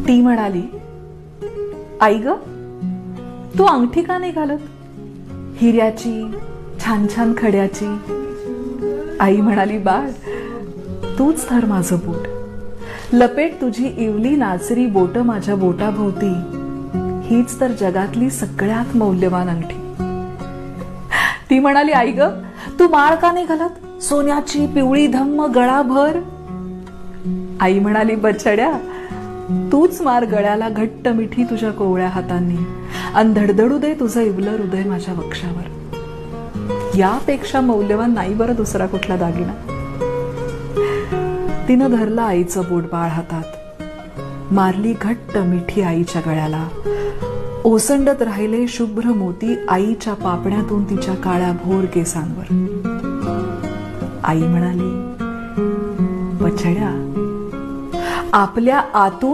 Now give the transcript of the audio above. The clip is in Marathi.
ती म्हणाली, आई ग, तू अंगठी का नाही घालत? हिऱ्याची, छान छान खड्याची. आई म्हणाली, बाळ, तूच धर माझं बोट, लपेट तुझी इवली नाचरी बोट माझ्या बोटाभोवती. हीच तर जगातली सगळ्यात मौल्यवान अंगठी. ती म्हणाली, आई ग, तू माळ का नाही घालत? सोन्याची पिवळी धम्म गळाभर. आई म्हणाली, बछड्या, तूच मार गळ्याला घट्ट मिठी तुझ्या कोवळ्या हातांनी, अन धडधडू दे तुझं इवलं हृदय माझ्या वक्षावर. यापेक्षा मौल्यवान नाही बरं दुसरा कुठला दागिना. तिनं धरलं आईचं बोट बाळ हातात, मारली घट्ट मिठी आईच्या गळ्याला. ओसंडत राहिले शुभ्र मोती आईच्या पापण्यातून तिच्या काळ्या भोर केसांवर. आई म्हणाली, बछड्या, आपल्या आतून